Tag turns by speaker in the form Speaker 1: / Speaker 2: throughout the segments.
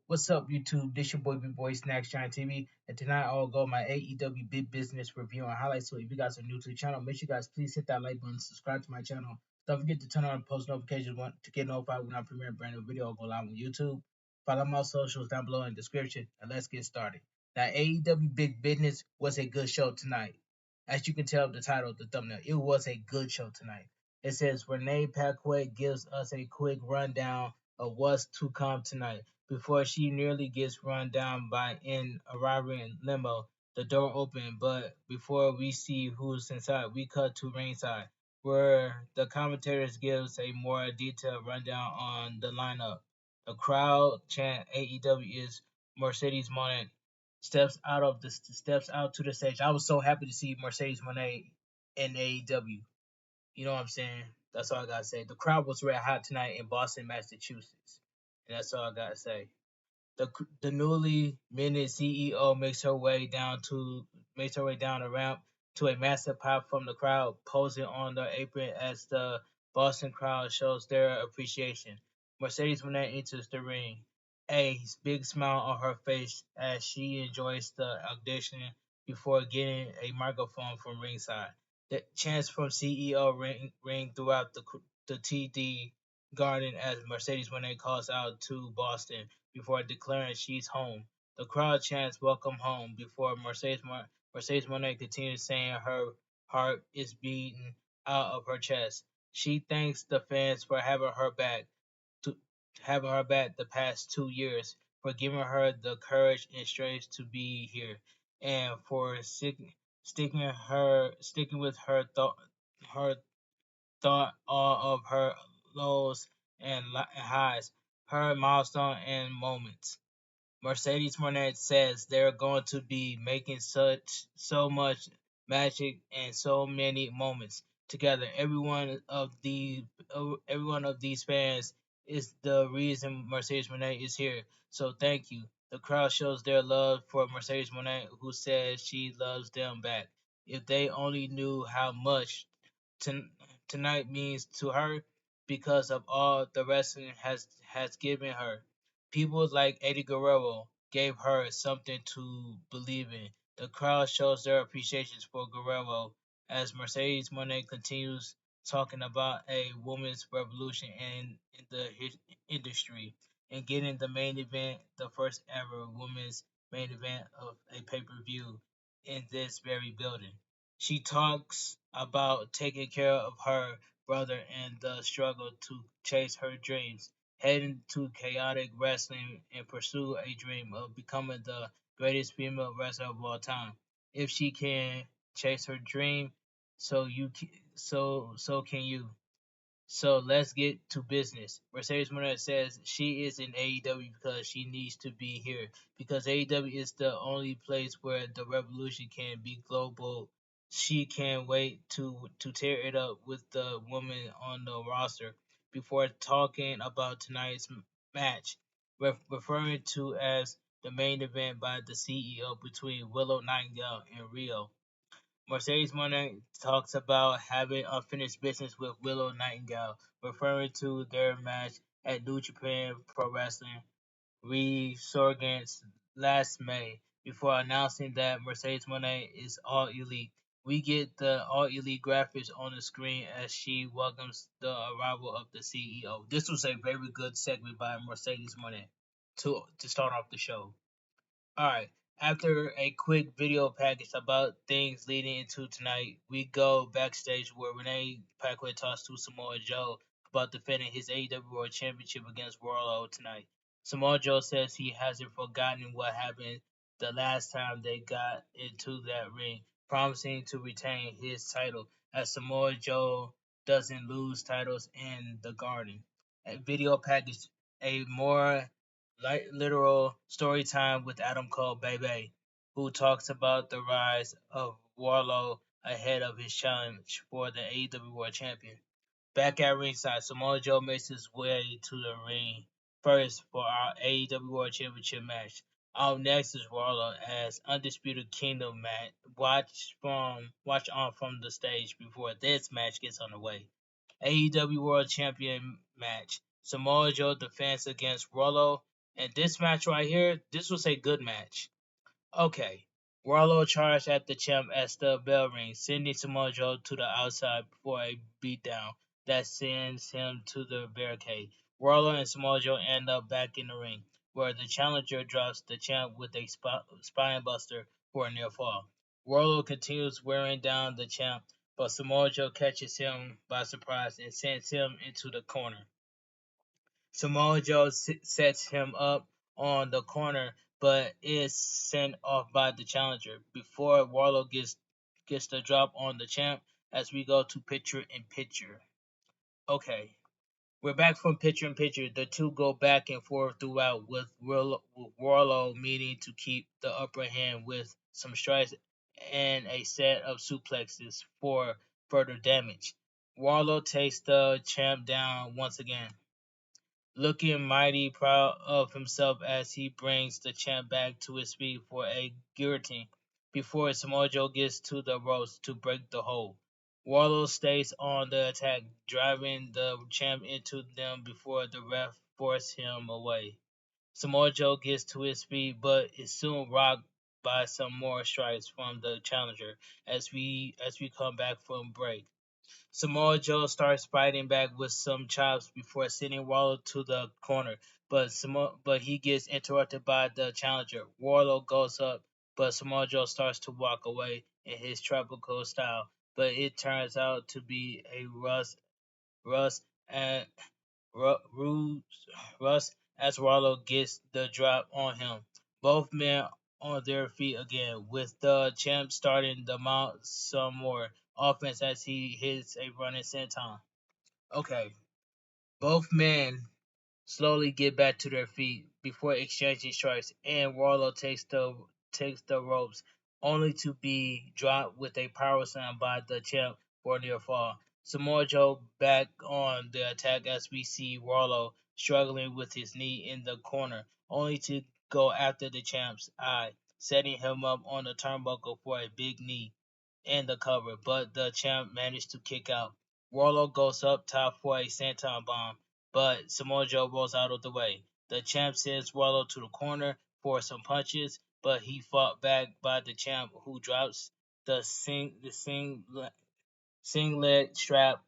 Speaker 1: What's up, YouTube? This your boy, bigboysnacksjonnytv, and tonight I'll go my AEW Big Business review and highlights. So if you guys are new to the channel, make sure you guys please hit that like button, subscribe to my channel. Don't forget to turn on post notifications to get notified when I premiere a brand new video or go live on YouTube. Follow my socials down below in the description, and let's get started. Now, AEW Big Business was a good show tonight. As you can tell, the title, the thumbnail, it was a good show tonight. It says Renee Paquette gives us a quick rundown of what's to come tonight before she nearly gets run down by an arriving limo. The door opened, but before we see who's inside, we cut to ringside, where the commentators gives a more detailed rundown on the lineup. The crowd chant AEW is Mercedes Monet steps out to the stage. I was so happy to see Mercedes Monet in AEW. You know what I'm saying? That's all I gotta say. The crowd was red hot tonight in Boston, Massachusetts, and that's all I gotta say. The newly minted CEO makes her way down the ramp to a massive pop from the crowd, posing on the apron as the Boston crowd shows their appreciation. Mercedes Monet enters the ring, a big smile on her face as she enjoys the audition before getting a microphone from ringside. The chants from CEO ring throughout the TD Garden as Mercedes Monet calls out to Boston before declaring she's home. The crowd chants "Welcome home" before Mercedes Monet continues saying her heart is beating out of her chest. She thanks the fans for to having her back the past 2 years, for giving her the courage and strength to be here, and for sticking with her thought all of her lows and highs, her milestone and moments. Mercedes Monet says they're going to be making so much magic and so many moments together. Every one of these fans is the reason Mercedes Monet is here. So thank you. The crowd shows their love for Mercedes Monet, who says she loves them back. If they only knew how much ton- tonight means to her because of all the wrestling has given her. People like Eddie Guerrero gave her something to believe in. The crowd shows their appreciation for Guerrero as Mercedes Monet continues talking about a woman's revolution in the industry and getting the main event, the first ever women's main event of a pay-per-view in this very building. She talks about taking care of her brother and the struggle to chase her dreams, heading to chaotic wrestling and pursue a dream of becoming the greatest female wrestler of all time. If she can chase her dream, so can you. So let's get to business. Mercedes Monet says she is in AEW because she needs to be here. Because AEW is the only place where the revolution can be global. She can't wait to tear it up with the women on the roster. Before talking about tonight's match, referring to as the main event by the CEO between Willow Nightingale and Rio. Mercedes Monet talks about having unfinished business with Willow Nightingale, referring to their match at New Japan Pro Wrestling Resurgence last May, before announcing that Mercedes Monet is All Elite. We get the All Elite graphics on the screen as she welcomes the arrival of the CEO. This was a very good segment by Mercedes Monet to start off the show. Alright, after a quick video package about things leading into tonight, we go backstage where Renee Paquette talks to Samoa Joe about defending his AEW World Championship against Warlow tonight. Samoa Joe says he hasn't forgotten what happened the last time they got into that ring, promising to retain his title as Samoa Joe doesn't lose titles in the Garden. A video package, a more literal story time with Adam Cole Baby, who talks about the rise of Warlow ahead of his challenge for the AEW World Champion. Back at ringside, Samoa Joe makes his way to the ring first for our AEW World Championship match. Out next is Warlow as Undisputed Kingdom match. Watch on from the stage before this match gets underway. AEW World Champion match. Samoa Joe defends against Rollo And this match right here, this was a good match. Okay. Warlow charged at the champ as the bell rings, sending Samoa Joe to the outside for a beatdown that sends him to the barricade. Warlow and Samoa Joe end up back in the ring, where the challenger drops the champ with a spine buster for a near fall. Warlow continues wearing down the champ, but Samoa Joe catches him by surprise and sends him into the corner. Samoa Joe sets him up on the corner, but is sent off by the challenger before Warlow gets the drop on the champ. As we go to picture in picture. Okay, we're back from picture in picture. The two go back and forth throughout, with Warlow meaning to keep the upper hand with some strikes and a set of suplexes for further damage. Warlow takes the champ down once again, looking mighty proud of himself as he brings the champ back to his feet for a guillotine before Samoa Joe gets to the ropes to break the hold. Warlow stays on the attack, driving the champ into them before the ref forces him away. Samoa Joe gets to his feet, but is soon rocked by some more strikes from the challenger as we come back from break. Samoa Joe starts fighting back with some chops before sending Warlow to the corner, but he gets interrupted by the challenger. Warlow goes up, but Samoa Joe starts to walk away in his tropical style, but it turns out to be a Russ and Ru- Russ as Warlow gets the drop on him. Both men on their feet again, with the champ starting to mount some more offense as he hits a running senton. Okay, both men slowly get back to their feet before exchanging strikes, and Warlow takes the ropes, only to be dropped with a power slam by the champ for a near fall. Samoa Joe back on the attack as we see Warlow struggling with his knee in the corner, only to go after the champ's eye, setting him up on the turnbuckle for a big knee in the cover, but the champ managed to kick out. Warlow goes up top for a senton bomb, but Samoa Joe rolls out of the way. The champ sends Warlow to the corner for some punches, but he fought back by the champ, who drops the singlet strap,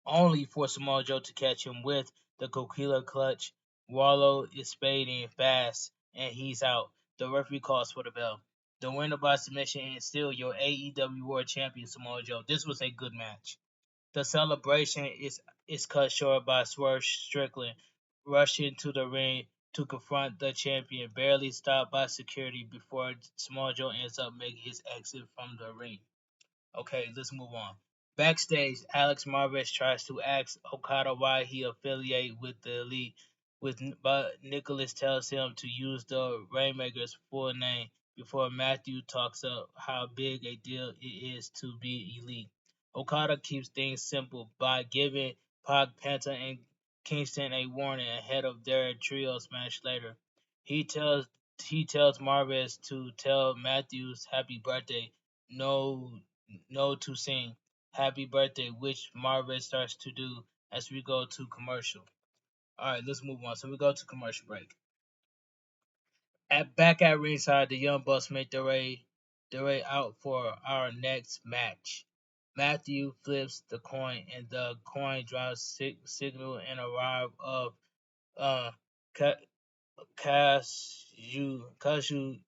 Speaker 1: only for Samoa Joe to catch him with the Coquila clutch. Warlow is fading fast, and he's out. The referee calls for the bell. The winner by submission is still your AEW World Champion, Samoa Joe. This was a good match. The celebration is cut short by Swerve Strickland rushing to the ring to confront the champion, barely stopped by security before Samoa Joe ends up making his exit from the ring. Okay, let's move on. Backstage, Alex Marvez tries to ask Okada why he affiliated with the Elite, but Nicholas tells him to use the Rainmaker's full name before Matthew talks up how big a deal it is to be Elite. Okada keeps things simple by giving Pac, Penta, and Kingston a warning ahead of their trios match later. He tells he tells Marvez to tell Matthews happy birthday, no to sing happy birthday, which Marvin starts to do as we go to commercial. All right, let's move on. So we go to commercial break. Back at ringside, the Young Bucks make their way out for our next match. Matthew flips the coin, and the coin drops signal and arrive of uh, Kazuchika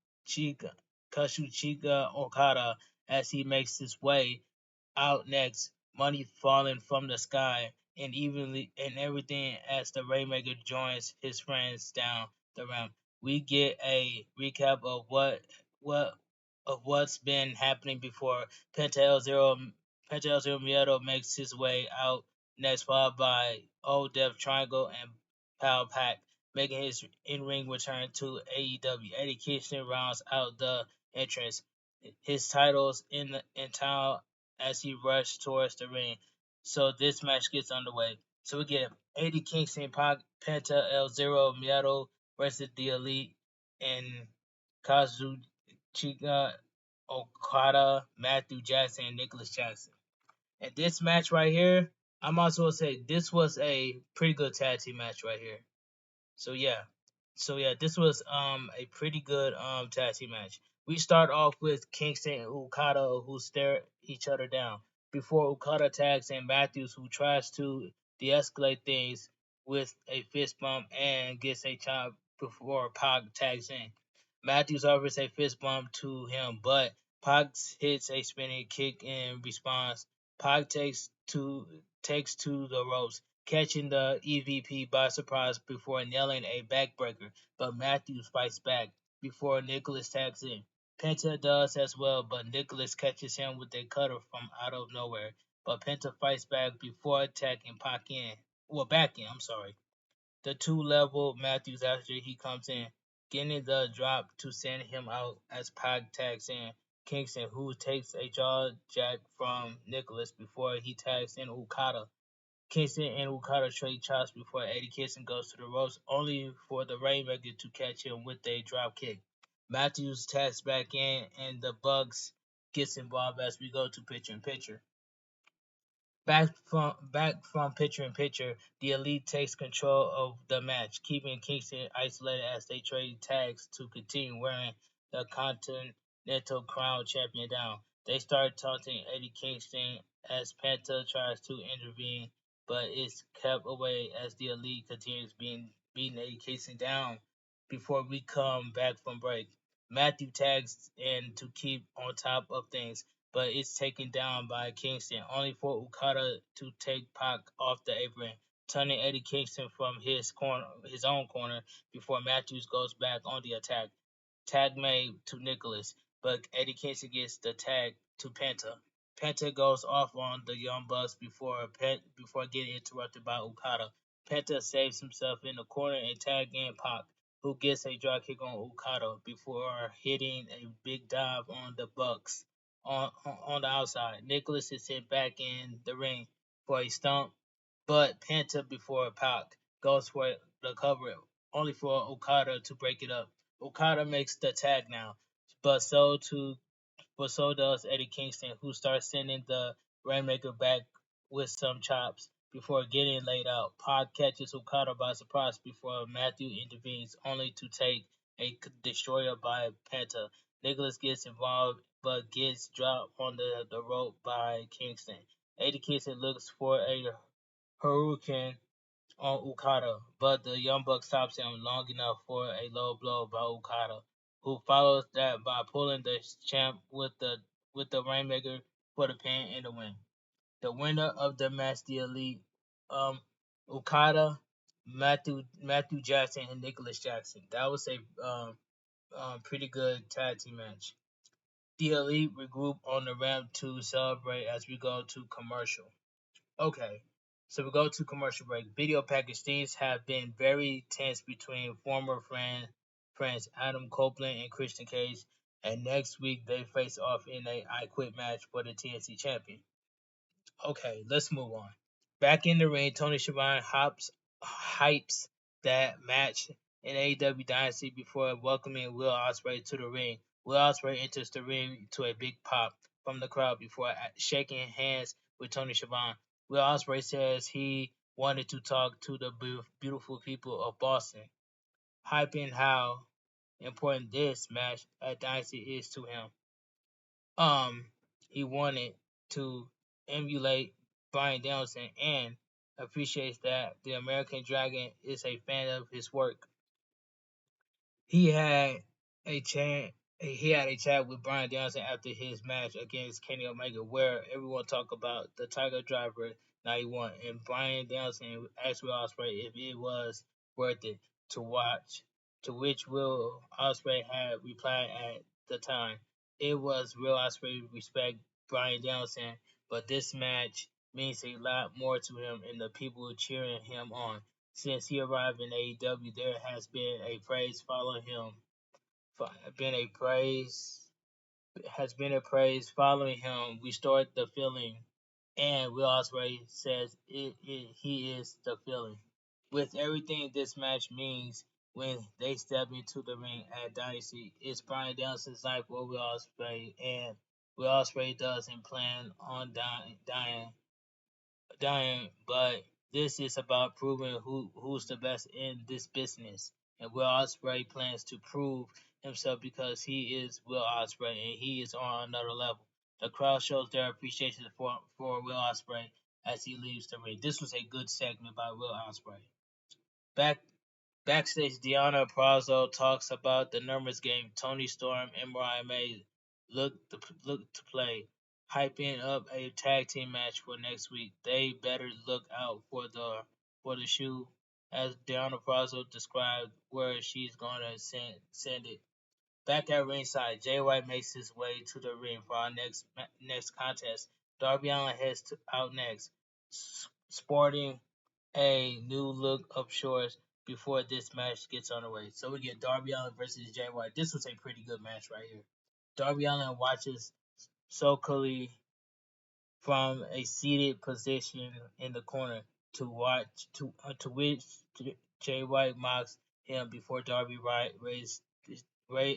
Speaker 1: Okada as he makes his way out next, money falling from the sky, and evenly and everything as the Rainmaker joins his friends down the ramp. We get a recap of what what's been happening before. Penta El Zero Miedo makes his way out next, followed by Old Death Triangle and Pal Pack, making his in-ring return to AEW. Eddie Kingston rounds out the entrance. His titles in town as he rushed towards the ring. So this match gets underway. So we get Eddie Kingston, Penta El Zero Miedo versus the Elite and Kazuchika Okada, Matthew Jackson, and Nicholas Jackson. And this match right here, I might as well say this was a pretty good tag team match right here. So yeah. So yeah, this was a pretty good tag team match. We start off with Kingston and Okada who stare each other down before Okada tags in Matthews, who tries to de-escalate things with a fist bump and gets a chop before Pac tags in. Matthews offers a fist bump to him, but Pac hits a spinning kick in response. Pac takes to the ropes, catching the EVP by surprise before nailing a backbreaker, but Matthews fights back before Nicholas tags in. Penta does as well, but Nicholas catches him with a cutter from out of nowhere. But Penta fights back before attacking Pac in. Well, back in, I'm sorry. The two level Matthews after he comes in, getting the drop to send him out as Pac tags in Kingston, who takes a jaw jack from Nicholas before he tags in Okada. Kingston and Okada trade chops before Eddie Kingston goes to the ropes, only for the Rainmaker to catch him with a drop kick. Matthews tags back in, and the Bucks gets involved as we go to picture in picture. Back from picture in picture, the Elite takes control of the match, keeping Kingston isolated as they trade tags to continue wearing the Continental Crown champion down. They start taunting Eddie Kingston as Penta tries to intervene, but is kept away as the Elite continues beating Eddie Kingston down before we come back from break. Matthew tags in to keep on top of things, but it's taken down by Kingston, only for Okada to take Pac off the apron, turning Eddie Kingston from his own corner before Matthews goes back on the attack. Tag made to Nicholas, but Eddie Kingston gets the tag to Penta. Penta goes off on the Young Bucks before getting interrupted by Okada. Penta saves himself in the corner and tag in Pac, who gets a drop kick on Okada before hitting a big dive on the Bucks on the outside. Nicholas is sent back in the ring for a stump, but Penta before Pac goes for the cover, only for Okada to break it up. Okada makes the tag now, but so does Eddie Kingston, who starts sending the Rainmaker back with some chops before getting laid out. Pac catches Okada by surprise before Matthew intervenes, only to take a destroyer by Penta. Nicholas gets involved but gets dropped on the rope by Kingston. Eddie Kingston looks for a Hurricane on Okada, but the Young Buck stops him long enough for a low blow by Okada, who follows that by pulling the champ with the Rainmaker for the pin and the win. The winner of the match, the Elite, um, Okada, Matthew Jackson, and Nicholas Jackson. That was a pretty good tag team match. The Elite regroup on the ramp to celebrate as we go to commercial. Okay, so we go to commercial break. Video package. Things have been very tense between former friends Adam Copeland and Christian Cage, and next week they face off in a I Quit match for the TNT champion. Okay, let's move on. Back in the ring, Tony Schiavone hypes that match in AEW Dynasty before welcoming Will Ospreay to the ring. Will Ospreay enters the ring to a big pop from the crowd before shaking hands with Tony Schiavone. Will Ospreay says he wanted to talk to the beautiful people of Boston, hyping how important this match at Dynasty is to him. Um, he wanted to emulate Brian Danielson and appreciates that the American Dragon is a fan of his work. He had a chat. He had a chat with Brian Danielson after his match against Kenny Omega, where everyone talked about the Tiger Driver 91, and Brian Danielson asked Will Ospreay if it was worth it to watch. To which Will Ospreay had replied at the time, "It was Will Ospreay respect Brian Danielson, but this match means a lot more to him and the people cheering him on. Since he arrived in AEW, there has been a praise following him. Been a praise has been a praise following him. Restored the feeling, and Will Ospreay says he is the feeling. With everything this match means when they step into the ring at Dynasty, it's Brian Danielson's night for Will Ospreay, and Will Ospreay doesn't plan on dying, but this is about proving who's the best in this business. and Will Ospreay plans to prove himself because he is Will Ospreay and he is on another level. The crowd shows their appreciation for Will Ospreay as he leaves the ring. This was a good segment by Will Ospreay. Back Backstage, Deonna Purrazzo talks about the numbers game Tony Storm and Mariah May look to play, hyping up a tag team match for next week. They better look out for the shoe, as Deonna Purrazzo described where she's gonna send it. Back at ringside, Jay White makes his way to the ring for our next contest. Darby Allin out next, sporting a new look of shorts before this match gets underway. So we get Darby Allin versus Jay White. This was a pretty good match right here. Darby Allin watches sulkily from a seated position in the corner to which Jay White mocks him before Darby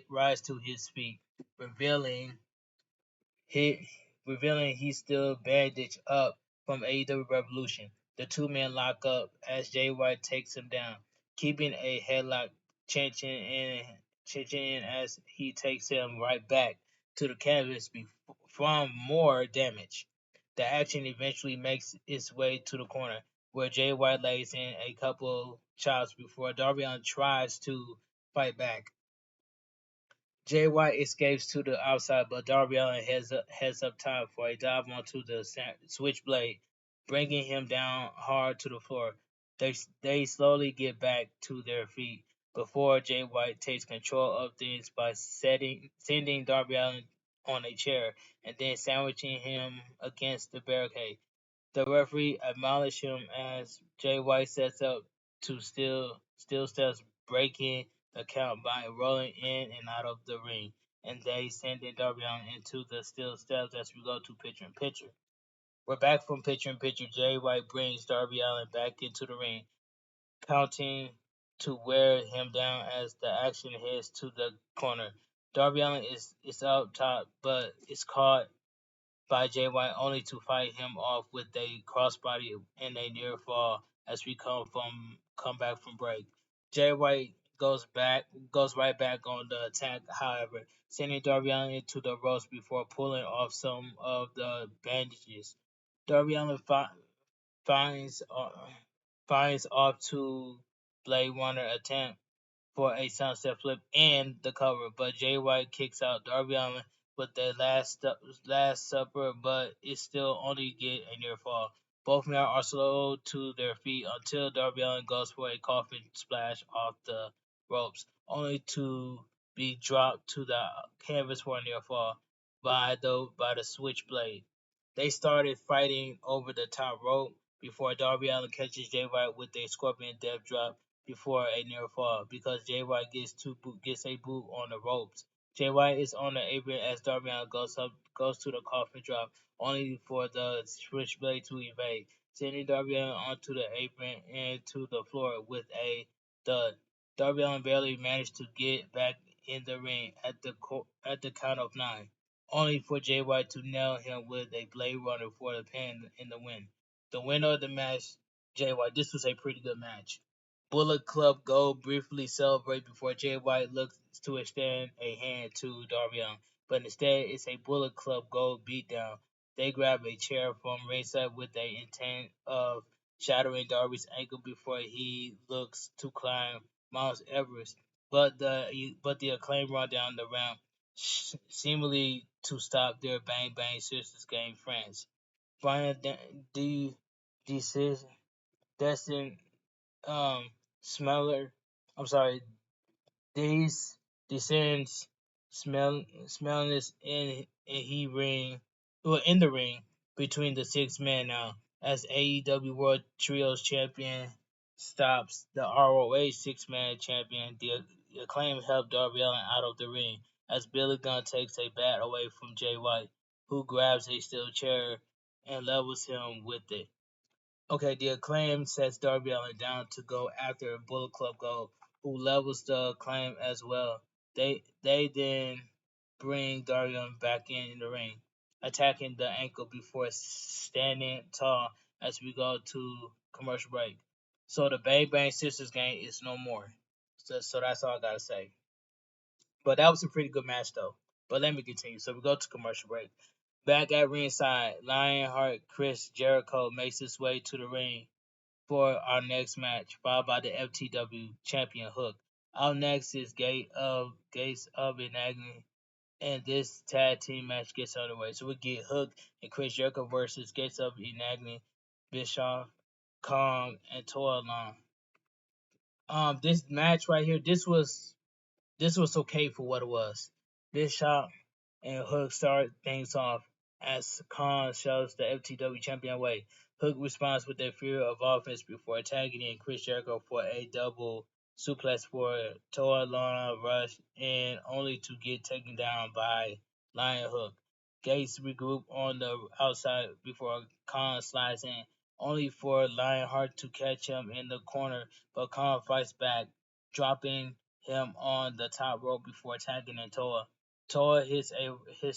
Speaker 1: rise to his feet, revealing he he's still bandaged up from AEW Revolution. The two men lock up as Jay White takes him down, keeping a headlock chinching in as he takes him right back to the canvas from more damage. The action eventually makes its way to the corner, where Jay White lays in a couple chops before Darby Allin tries to fight back. Jay White escapes to the outside, but Darby Allin heads up top for a dive onto the switchblade, bringing him down hard to the floor. They slowly get back to their feet before Jay White takes control of things by sending Darby Allin on a chair and then sandwiching him against the barricade. The referee admonished him as Jay White sets up to still steps, breaking the count by rolling in and out of the ring, and they sending Darby Allin into the steel steps as we go to picture in picture. We're back from picture in picture. Jay White brings Darby Allin back into the ring, counting to wear him down as the action heads to the corner. Darby Allin is up top, but is caught by Jay White only to fight him off with a crossbody and a near fall as we come back from break. Jay White goes right back on the attack, however, sending Darby Allin into the ropes before pulling off some of the bandages. Darby Allin finds finds off to Blade Runner attempt for a sunset flip and the cover, but Jay White kicks out Darby Allin with the last supper, but it still only get a near fall. Both men are slowed to their feet until Darby Allin goes for a coffin splash off the ropes, only to be dropped to the canvas for a near fall by the switchblade. They started fighting over the top rope before Darby Allin catches Jay White with a scorpion death drop before a near fall because Jay White gets a boot on the ropes. Jay White is on the apron as Darby Allin goes to the coffin drop, only for the switchblade to evade, sending Darby Allin onto the apron and to the floor with a thud. Darby Allin barely managed to get back in the ring at the count of 9, only for Jay White to nail him with a Blade Runner for the pin in the win. The winner of the match, Jay White. This was a pretty good match. Bullet Club Gold briefly celebrate before Jay White looks to extend a hand to Darby Allin, but instead it's a Bullet Club Gold beatdown. They grab a chair from ringside with the intent of shattering Darby's ankle before he looks to climb Mount Everest. But the Acclaim run down the ramp, seemingly to stop their Bang Bang Sisters game France. Brian Destin Smeller, I'm sorry, these descends smelliness in he ring in the ring between the 6 men now as AEW World Trios Champion stops the ROH 6-man champion. The Acclaim help Darby Allin out of the ring as Billy Gunn takes a bat away from Jay White, who grabs a steel chair and levels him with it. Okay, the Acclaim sets Darby Allin down to go after Bullet Club Gold, who levels the Acclaim as well. They then bring Darby Allin back in the ring, attacking the ankle before standing tall as we go to commercial break. So the Bang Bang Sisters game is no more. So that's all I gotta say. But that was a pretty good match though. But let me continue. So we go to commercial break. Back at ringside, Lionheart Chris Jericho makes his way to the ring for our next match, followed by the FTW champion Hook. Out next is Gates of Enagni, and this tag team match gets underway. So we get Hook and Chris Jericho versus Gates of Enagni, Bischoff, Kong, and Toa Long. This match right here, this was okay for what it was. Bishop and Hook start things off as Khan shows the FTW champion way. Hook responds with their fear of offense before attacking in Chris Jericho for a double suplex for Toa Lana Rush and only to get taken down by Lion Hook. Gates regroup on the outside before Khan slides in, only for Lionheart to catch him in the corner, but Khan fights back, dropping him on the top rope before attacking and Toa. Toa hits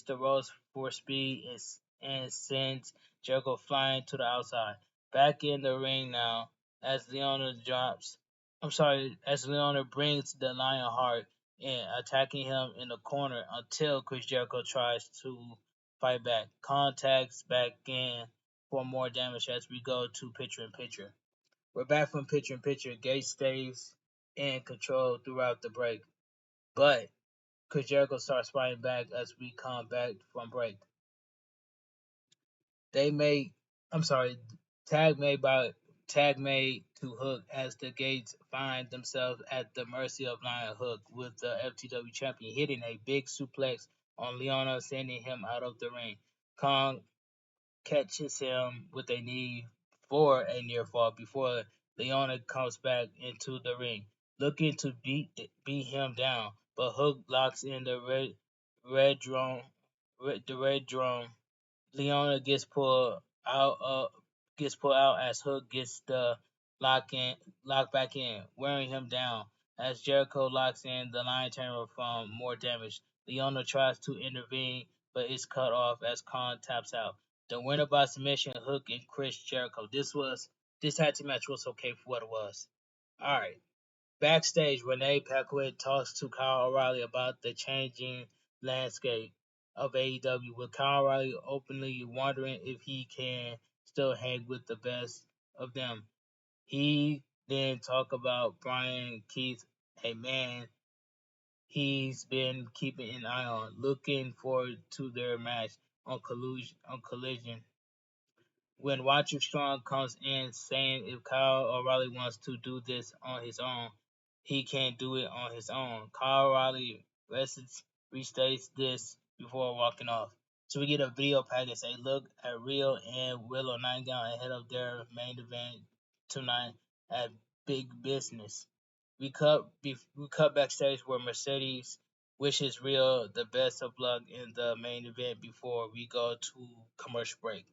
Speaker 1: the ropes for speed and sends Jericho flying to the outside. Back in the ring now, as as Leona brings the Lionheart in, attacking him in the corner until Chris Jericho tries to fight back. Contacts back in for more damage as we go to picture in picture. We're back from picture in picture. Gage stays in control throughout the break, but Chris Jericho starts fighting back as we come back from break. They make, I'm sorry, tag made by tag made to Hook as the Gates find themselves at the mercy of Lion Hook with the FTW champion hitting a big suplex on Leona, sending him out of the ring. Kong catches him with a knee for a near fall before Leona comes back into the ring, looking to beat him down. But Hook locks in the red drone. The red drone. Leona gets pulled out as Hook gets the lock back in, wearing him down. As Jericho locks in the Lion Tamer from more damage, Leona tries to intervene, but is cut off as Khan taps out. The winner by submission, Hook and Chris Jericho. This tag team match was okay for what it was. All right. Backstage, Renee Paquette talks to Kyle O'Reilly about the changing landscape of AEW, with Kyle O'Reilly openly wondering if he can still hang with the best of them. He then talk about Brian Keith, a man he's been keeping an eye on, looking forward to their match on Collision when Roger Strong comes in saying if Kyle O'Reilly wants to do this on his own, he can do it on his own. Kyle O'Reilly restates this before walking off. So we get a video package, a look at Rio and Willow Nightingale ahead of their main event tonight at Big Business. We cut backstage where Mercedes wishes Rio the best of luck in the main event before we go to commercial break.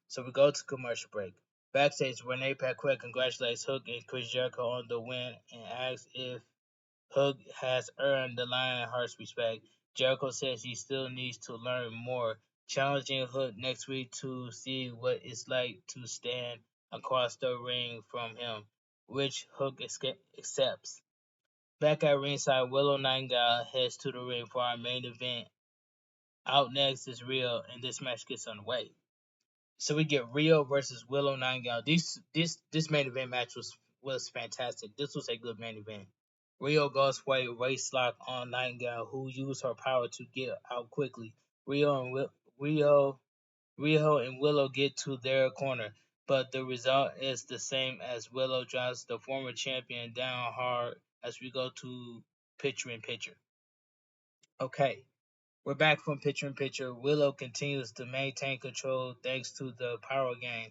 Speaker 1: So we go to commercial break. Backstage, Renee Paquette congratulates Hook and Chris Jericho on the win and asks if Hook has earned the Lionheart's respect. Jericho says he still needs to learn more, challenging Hook next week to see what it's like to stand across the ring from him, which Hook accepts. Back at ringside, Willow Nightingale heads to the ring for our main event. Out next is Rio, and this match gets underway. So we get Rio versus Willow Nightingale. This main event match was fantastic. This was a good main event. Rio goes for a waist lock on Nightingale, who used her power to get out quickly. Rio and Willow get to their corner, but the result is the same as Willow drives the former champion down hard as we go to picture in picture. Okay, we're back from picture in picture. Willow continues to maintain control thanks to the power game,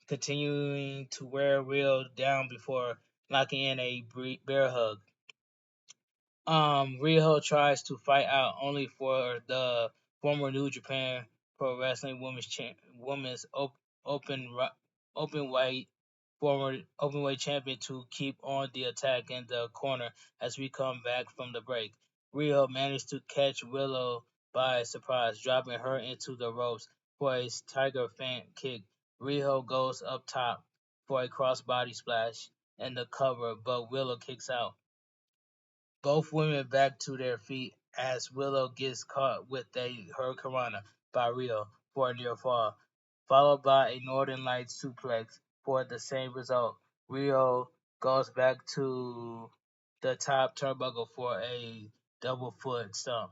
Speaker 1: continuing to wear Rio down before locking in a bear hug. Rio tries to fight out only for the former New Japan Pro Wrestling women's open open weight former openweight champion to keep on the attack in the corner as we come back from the break. Rio managed to catch Willow by surprise, dropping her into the ropes for a tiger fan kick. Rio goes up top for a crossbody splash and the cover, but Willow kicks out. both women back to their feet as Willow gets caught with a hurricanrana by Rio for a near fall, followed by a Northern Lights suplex for the same result. Rio goes back to the top turnbuckle for a double foot stomp,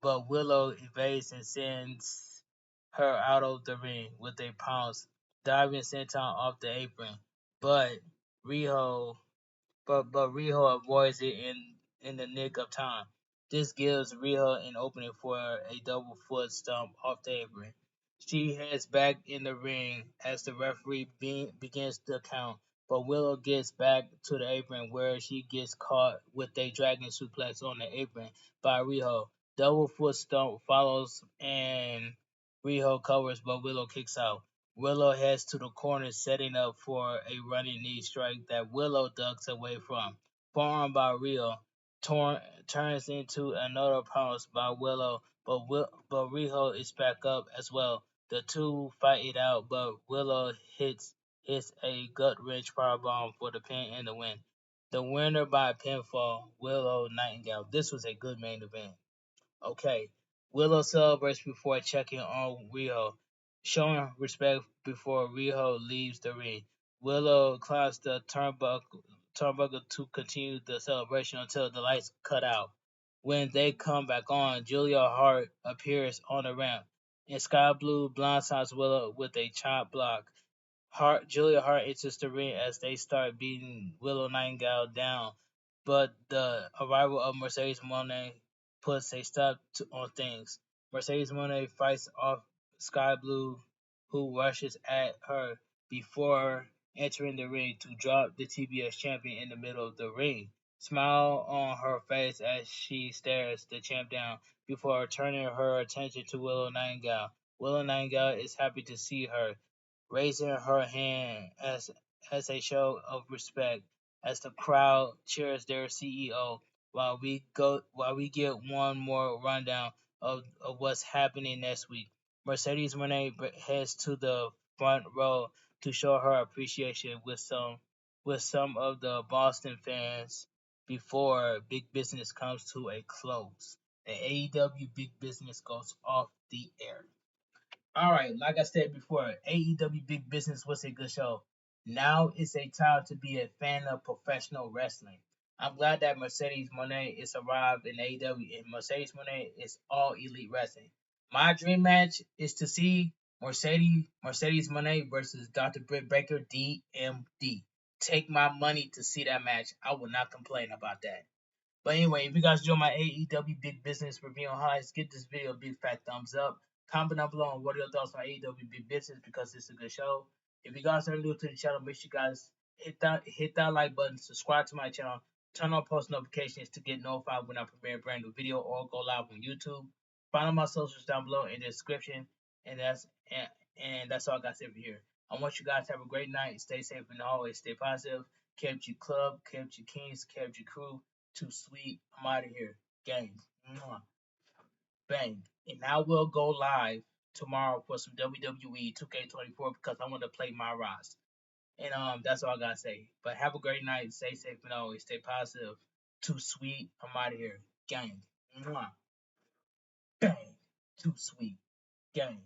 Speaker 1: but Willow evades and sends her out of the ring with a pounce, diving senton off the apron. But Rio but Riho avoids it in the nick of time. This gives Riho an opening for a double foot stomp off the apron. She heads back in the ring as the referee begins the count, but Willow gets back to the apron where she gets caught with a dragon suplex on the apron by Riho. Double foot stomp follows and Riho covers, but Willow kicks out. Willow heads to the corner, setting up for a running knee strike that Willow ducks away from. Forearm by Rio turns into another pounce by Willow, but Rio is back up as well. The two fight it out, but Willow hits a gut wrench powerbomb for the pin and the win. The winner by pinfall, Willow Nightingale. This was a good main event. Okay. Willow celebrates before checking on Riho, showing respect before Riho leaves the ring. Willow climbs the turnbuckle to continue the celebration until the lights cut out. When they come back on, Julia Hart appears on the ramp, and Sky Blue blindsides Willow with a chop block. Julia Hart enters the ring as they start beating Willow Nightingale down, but the arrival of Mercedes Mone puts a stop on things. Mercedes Mone fights off Sky Blue, who rushes at her before entering the ring to drop the TBS champion in the middle of the ring. Smile on her face as she stares the champ down before turning her attention to Willow Nightingale. Willow Nightingale is happy to see her, raising her hand as a show of respect as the crowd cheers their CEO while we get one more rundown of what's happening next week. Mercedes Moné heads to the front row to show her appreciation with some of the Boston fans before Big Business comes to a close. The AEW Big Business goes off the air. All right, like I said before, AEW Big Business was a good show. Now it's a time to be a fan of professional wrestling. I'm glad that Mercedes Moné is arrived in AEW, and Mercedes Moné is all elite wrestling. My dream match is to see Mercedes Moné versus Dr. Britt Baker DMD. Take my money to see that match. I will not complain about that. But anyway, if you guys enjoy my AEW Big Business review on highlights, give this video a big fat thumbs up. Comment down below on what are your thoughts on AEW Big Business because it's a good show. If you guys are new to the channel, make sure you guys hit that like button, subscribe to my channel, turn on post notifications to get notified when I prepare a brand new video or go live on YouTube. Follow my socials down below in the description, and that's all I got to say for here. I want you guys to have a great night. Stay safe and always stay positive. KFG Club, KFG Kings, KFG Crew. Too sweet. I'm out of here. Gang. Mwah. Bang. And I will go live tomorrow for some WWE 2K24 because I want to play my Ross. And that's all I gotta say. But have a great night. Stay safe and always stay positive. Too sweet. I'm out of here. Gang. Mwah. Bang. Too sweet. Gang.